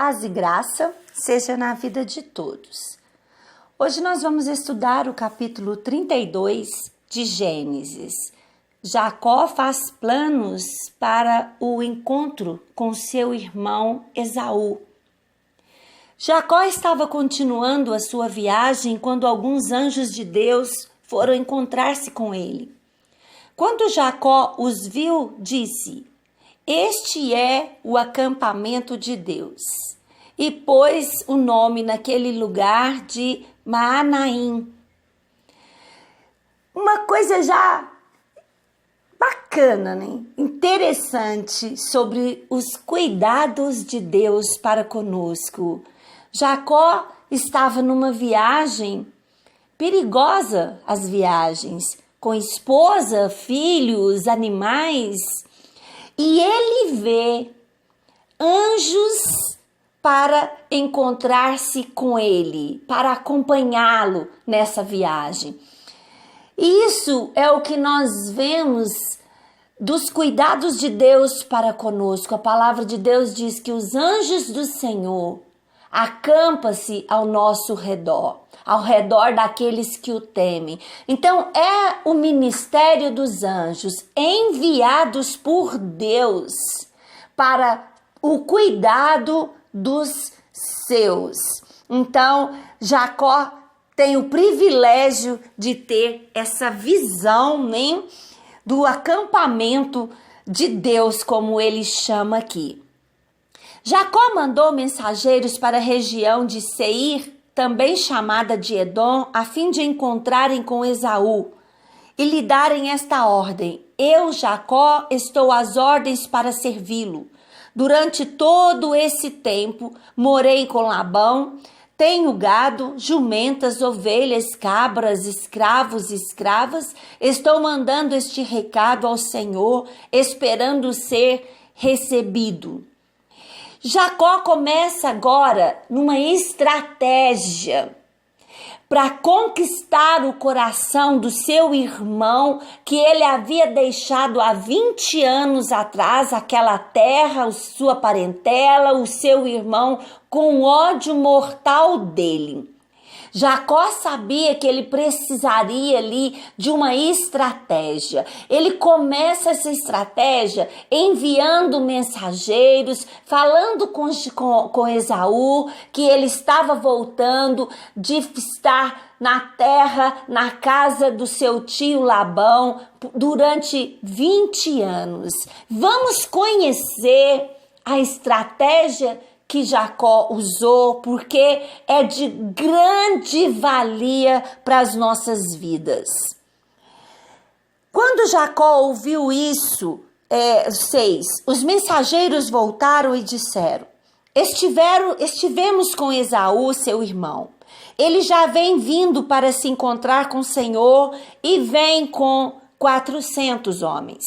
Paz e graça seja na vida de todos. Hoje nós vamos estudar o capítulo 32 de Gênesis. Jacó faz planos para o encontro com seu irmão Esaú. Jacó estava continuando a sua viagem quando alguns anjos de Deus foram encontrar-se com ele. Quando Jacó os viu, disse: "Este é o acampamento de Deus." E pôs o nome naquele lugar de Maanaim. Uma coisa já bacana, né? Interessante sobre os cuidados de Deus para conosco. Jacó estava numa viagem perigosa, as viagens, com esposa, filhos, animais, e ele vê anjos para encontrar-se com ele, para acompanhá-lo nessa viagem. E isso é o que nós vemos dos cuidados de Deus para conosco. A palavra de Deus diz que os anjos do Senhor acampam-se ao nosso redor, ao redor daqueles que o temem. Então é o ministério dos anjos enviados por Deus para o cuidado dos seus. Então Jacó tem o privilégio de ter essa visão, né, do acampamento de Deus, como ele chama aqui. Jacó mandou mensageiros para a região de Seir, também chamada de Edom, a fim de encontrarem com Esaú e lhe darem esta ordem: "Eu, Jacó, estou às ordens para servi-lo. Durante todo esse tempo morei com Labão, tenho gado, jumentas, ovelhas, cabras, escravos e escravas. Estou mandando este recado ao Senhor, esperando ser recebido." Jacó começa agora numa estratégia para conquistar o coração do seu irmão, que ele havia deixado há 20 anos atrás, aquela terra, sua parentela, o seu irmão, com ódio mortal dele. Jacó sabia que ele precisaria ali de uma estratégia. Ele começa essa estratégia enviando mensageiros, falando com Esaú que ele estava voltando de estar na terra, na casa do seu tio Labão, durante 20 anos. Vamos conhecer a estratégia que Jacó usou, porque é de grande valia para as nossas vidas. Quando Jacó ouviu isso, 6, os mensageiros voltaram e disseram: Estivemos com Esaú, seu irmão. Ele já vem vindo para se encontrar com o Senhor e vem com 400 homens.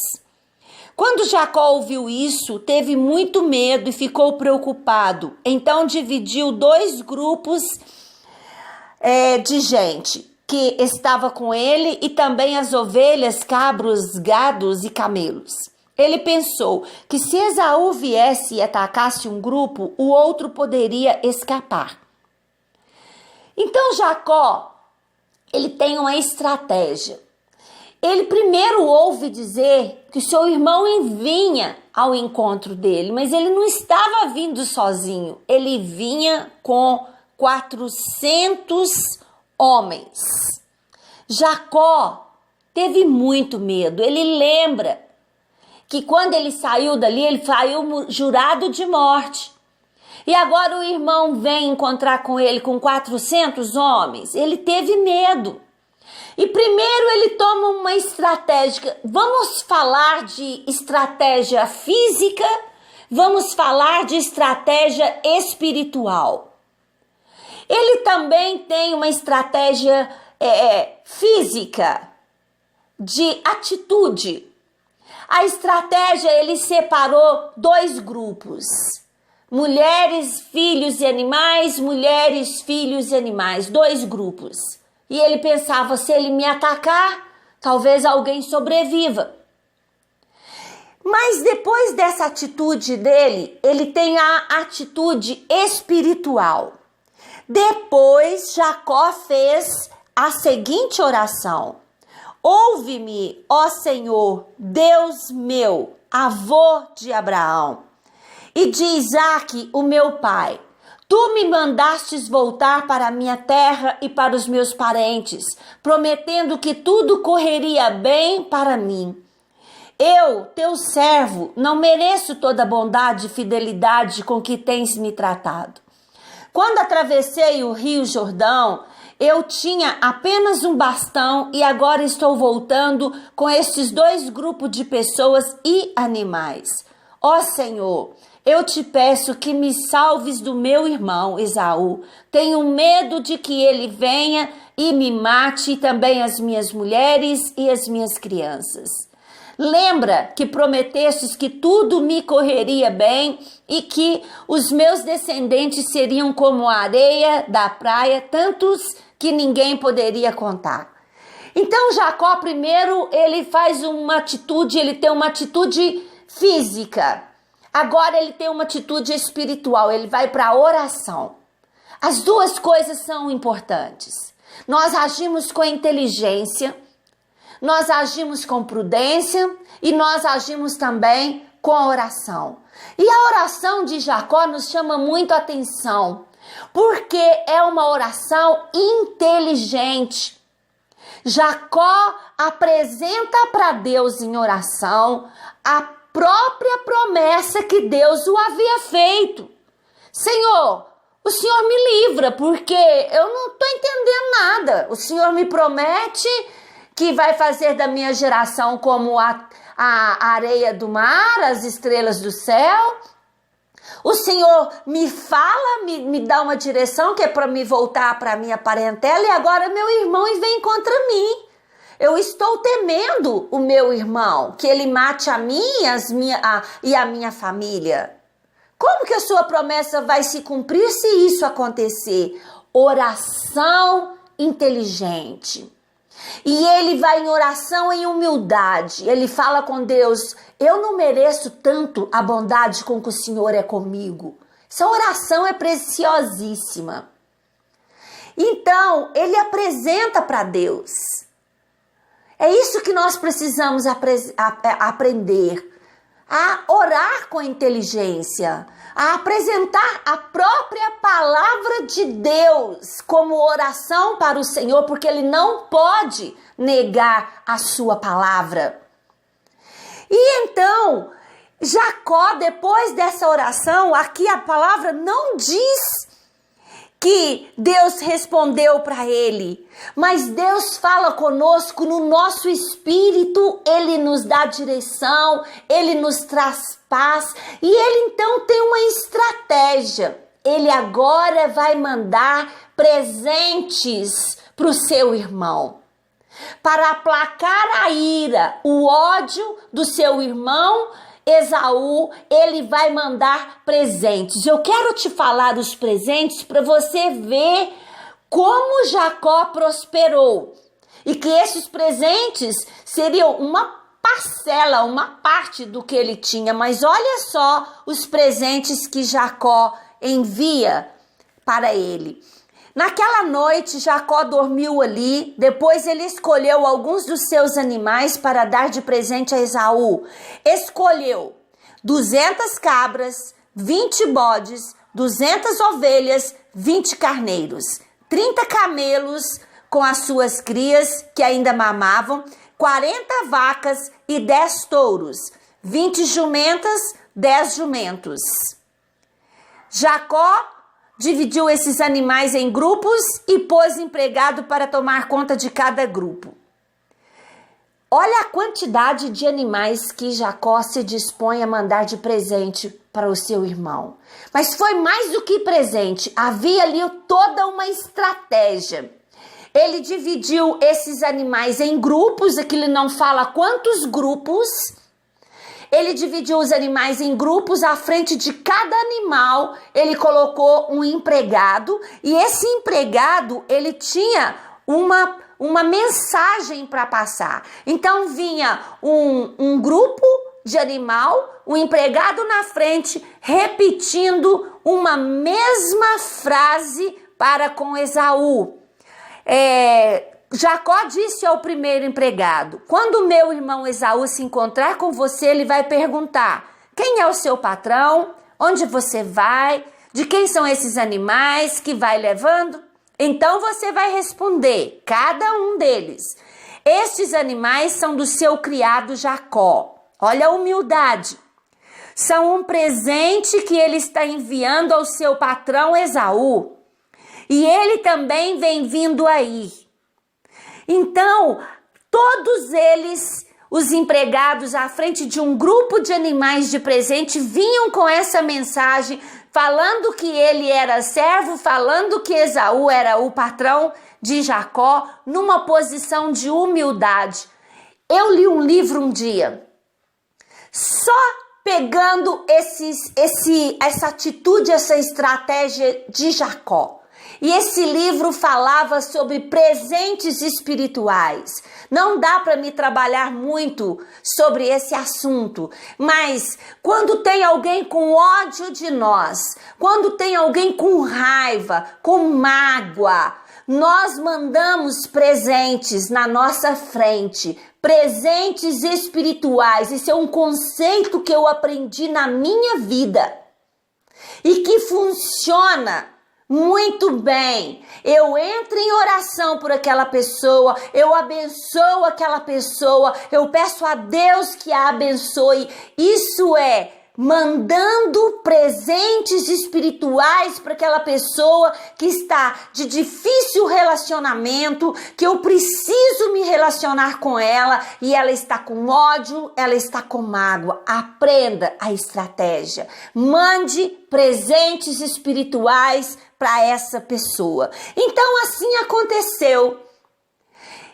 Quando Jacó ouviu isso, teve muito medo e ficou preocupado. Então dividiu 2 grupos de gente que estava com ele e também as ovelhas, cabros, gados e camelos. Ele pensou que se Esaú viesse e atacasse um grupo, o outro poderia escapar. Então Jacó, ele tem uma estratégia. Ele primeiro ouve dizer que seu irmão vinha ao encontro dele, mas ele não estava vindo sozinho. Ele vinha com 400 homens. Jacó teve muito medo. Ele lembra que quando ele saiu dali, ele saiu jurado de morte. E agora o irmão vem encontrar com ele com 400 homens. Ele teve medo. E primeiro ele toma uma estratégia. Vamos falar de estratégia física, vamos falar de estratégia espiritual. Ele também tem uma estratégia física, de atitude. A estratégia, ele separou 2 grupos. Mulheres, filhos e animais, mulheres, filhos e animais. 2 grupos. E ele pensava: se ele me atacar, talvez alguém sobreviva. Mas depois dessa atitude dele, ele tem a atitude espiritual. Depois Jacó fez a seguinte oração: ouve-me, ó Senhor, Deus meu, avô de Abraão, e de Isaque, o meu pai. Tu me mandastes voltar para a minha terra e para os meus parentes, prometendo que tudo correria bem para mim. Eu, teu servo, não mereço toda a bondade e fidelidade com que tens me tratado. Quando atravessei o rio Jordão, eu tinha apenas um bastão e agora estou voltando com estes 2 grupos de pessoas e animais. Ó Senhor, eu te peço que me salves do meu irmão Esaú. Tenho medo de que ele venha e me mate, e também as minhas mulheres e as minhas crianças. Lembra que prometestes que tudo me correria bem e que os meus descendentes seriam como a areia da praia, tantos que ninguém poderia contar. Então Jacó primeiro ele faz uma atitude, ele tem uma atitude física. Agora ele tem uma atitude espiritual, ele vai para a oração. As 2 coisas são importantes. Nós agimos com inteligência, nós agimos com prudência e nós agimos também com a oração. E a oração de Jacó nos chama muito a atenção, porque é uma oração inteligente. Jacó apresenta para Deus em oração a própria promessa que Deus o havia feito. Senhor, o Senhor me livra, porque eu não estou entendendo nada. O Senhor me promete que vai fazer da minha geração como a areia do mar, as estrelas do céu. O Senhor me fala, me dá uma direção que é para me voltar para a minha parentela, e agora meu irmão vem contra mim. Eu estou temendo o meu irmão, que ele mate a mim e a minha família. Como que a sua promessa vai se cumprir se isso acontecer? Oração inteligente. E ele vai em oração em humildade. Ele fala com Deus: eu não mereço tanto a bondade com que o Senhor é comigo. Essa oração é preciosíssima. Então, ele apresenta para Deus. É isso que nós precisamos aprender. A orar com inteligência, a apresentar a própria palavra de Deus como oração para o Senhor, porque Ele não pode negar a sua palavra. E então, Jacó, depois dessa oração, aqui a palavra não diz que Deus respondeu para ele, mas Deus fala conosco no nosso espírito, Ele nos dá direção, Ele nos traz paz, e Ele então tem uma estratégia. Ele agora vai mandar presentes para o seu irmão, para aplacar a ira, o ódio do seu irmão Esaú. Ele vai mandar presentes. Eu quero te falar dos presentes para você ver como Jacó prosperou, e que esses presentes seriam uma parcela, uma parte do que ele tinha. Mas olha só os presentes que Jacó envia para ele. Naquela noite, Jacó dormiu ali. Depois ele escolheu alguns dos seus animais para dar de presente a Esaú. Escolheu 200 cabras, 20 bodes, 200 ovelhas, 20 carneiros, 30 camelos com as suas crias que ainda mamavam, 40 vacas e 10 touros, 20 jumentas, 10 jumentos. Jacó dividiu esses animais em grupos e pôs empregado para tomar conta de cada grupo. Olha a quantidade de animais que Jacó se dispõe a mandar de presente para o seu irmão. Mas foi mais do que presente, havia ali toda uma estratégia. Ele dividiu esses animais em grupos, aqui ele não fala quantos grupos. Ele dividiu os animais em grupos, à frente de cada animal ele colocou um empregado, e esse empregado ele tinha uma mensagem para passar. Então vinha um grupo de animal, o empregado na frente, repetindo uma mesma frase para com Esaú. Jacó disse ao primeiro empregado: quando meu irmão Esaú se encontrar com você, ele vai perguntar: quem é o seu patrão? Onde você vai? De quem são esses animais que vai levando? Então você vai responder, cada um deles: estes animais são do seu criado Jacó. Olha a humildade. São um presente que ele está enviando ao seu patrão Esaú. E ele também vem vindo aí. Então, todos eles, os empregados à frente de um grupo de animais de presente, vinham com essa mensagem, falando que ele era servo, falando que Esaú era o patrão de Jacó, numa posição de humildade. Eu li um livro um dia, só pegando essa atitude, essa estratégia de Jacó. E esse livro falava sobre presentes espirituais. Não dá para me trabalhar muito sobre esse assunto, mas quando tem alguém com ódio de nós, quando tem alguém com raiva, com mágoa, nós mandamos presentes na nossa frente, presentes espirituais. Isso é um conceito que eu aprendi na minha vida e que funciona muito bem. Eu entro em oração por aquela pessoa, eu abençoo aquela pessoa, eu peço a Deus que a abençoe. Isso é mandando presentes espirituais para aquela pessoa que está de difícil relacionamento, que eu preciso me relacionar com ela e ela está com ódio, ela está com mágoa. Aprenda a estratégia. Mande presentes espirituais para essa pessoa. Então assim aconteceu.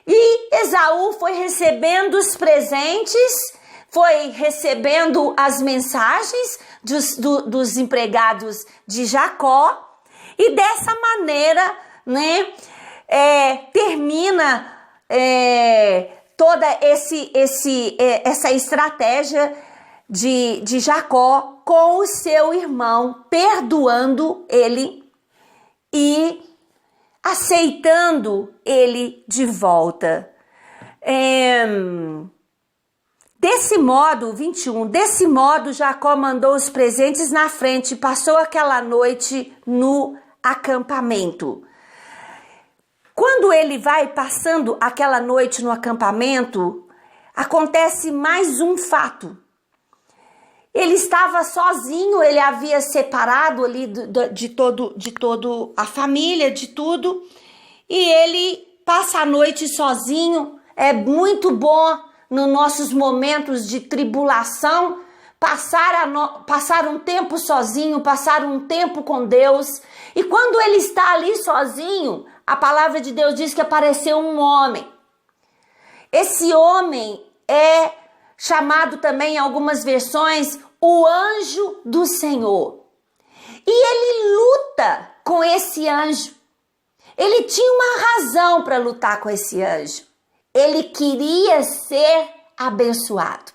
E Esaú foi recebendo os presentes, foi recebendo as mensagens dos empregados de Jacó, e dessa maneira, né, termina toda essa estratégia de Jacó com o seu irmão, perdoando ele e aceitando ele de volta. Desse modo, 21, desse modo Jacó mandou os presentes na frente e passou aquela noite no acampamento. Quando ele vai passando aquela noite no acampamento, acontece mais um fato. Ele estava sozinho, ele havia separado ali de todo a família, de tudo, e ele passa a noite sozinho. É muito bom, nos nossos momentos de tribulação, passar um tempo sozinho, passar um tempo com Deus. E quando ele está ali sozinho, a palavra de Deus diz que apareceu um homem. Esse homem é chamado também em algumas versões o anjo do Senhor. E ele luta com esse anjo. Ele tinha uma razão para lutar com esse anjo. Ele queria ser abençoado.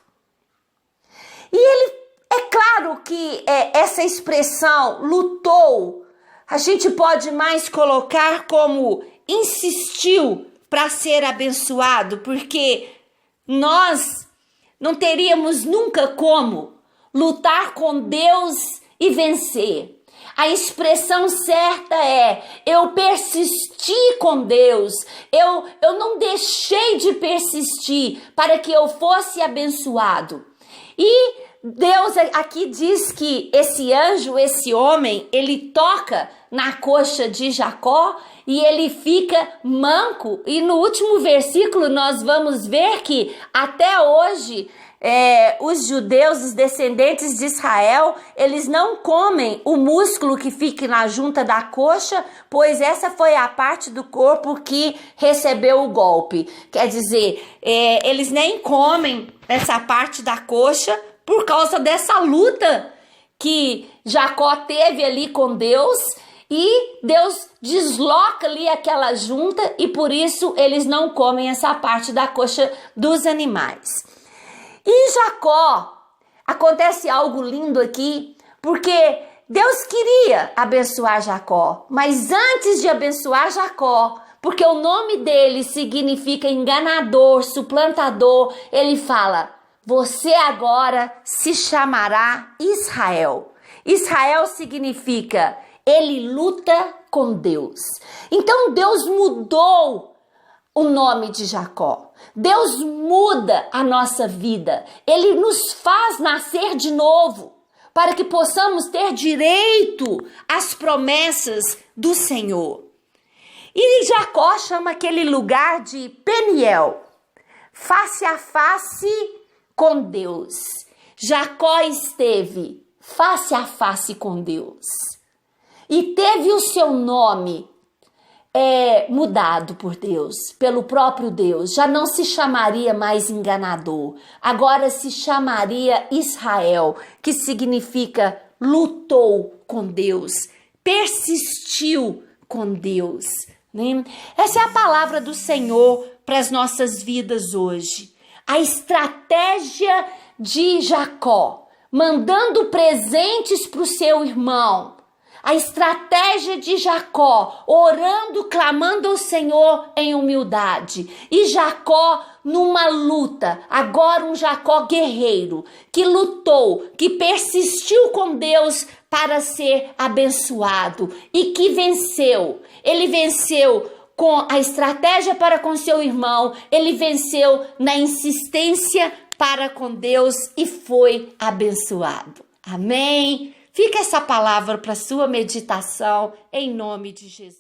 E ele, é claro que essa expressão lutou, a gente pode mais colocar como insistiu para ser abençoado, porque nós não teríamos nunca como lutar com Deus e vencer. A expressão certa é: eu persisti com Deus, eu não deixei de persistir para que eu fosse abençoado. E Deus aqui diz que esse anjo, esse homem, ele toca na coxa de Jacó e ele fica manco. E no último versículo nós vamos ver que até hoje os judeus, os descendentes de Israel, eles não comem o músculo que fica na junta da coxa, pois essa foi a parte do corpo que recebeu o golpe. Quer dizer, eles nem comem essa parte da coxa por causa dessa luta que Jacó teve ali com Deus, e Deus desloca ali aquela junta e por isso eles não comem essa parte da coxa dos animais. E Jacó acontece algo lindo aqui, porque Deus queria abençoar Jacó, mas antes de abençoar Jacó, porque o nome dele significa enganador, suplantador, ele fala: você agora se chamará Israel. Israel significa ele luta com Deus. Então Deus mudou o nome de Jacó. Deus muda a nossa vida. Ele nos faz nascer de novo, para que possamos ter direito às promessas do Senhor. E Jacó chama aquele lugar de Peniel, face a face com Deus. Jacó esteve face a face com Deus e teve o seu nome mudado por Deus, pelo próprio Deus. Já não se chamaria mais enganador, agora se chamaria Israel, que significa lutou com Deus, persistiu com Deus, né? Essa é a palavra do Senhor para as nossas vidas hoje. A estratégia de Jacó, mandando presentes para o seu irmão. A estratégia de Jacó, orando, clamando ao Senhor em humildade. E Jacó numa luta, agora um Jacó guerreiro, que lutou, que persistiu com Deus para ser abençoado e que venceu. Ele venceu com a estratégia para com seu irmão, ele venceu na insistência para com Deus e foi abençoado. Amém? Fica essa palavra para sua meditação em nome de Jesus.